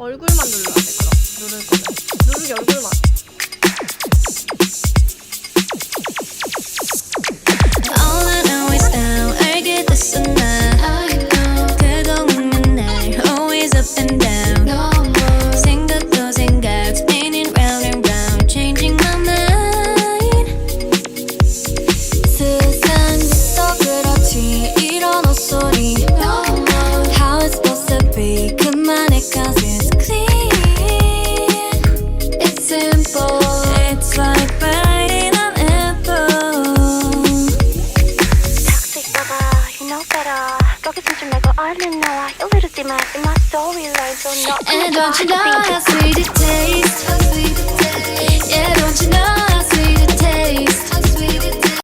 얼굴만 눌러야 돼. 그럼 누를 거면 누르기 얼굴만. All I know is now 알게 됐어 나 그동안 날 always up and down 생각도 생각 spinning round and round changing my mind 세상에서 그렇지 이런 헛소리 How it's supposed to be 그만해 cause it's clean It's simple It's like biting an apple Toxic lover, you know better. 거기서 좀 말고 얼른 나와. 이르지 마, in my storyline, so no. And don't you know how sweet it tastes? Yeah, don't you know how sweet it tastes?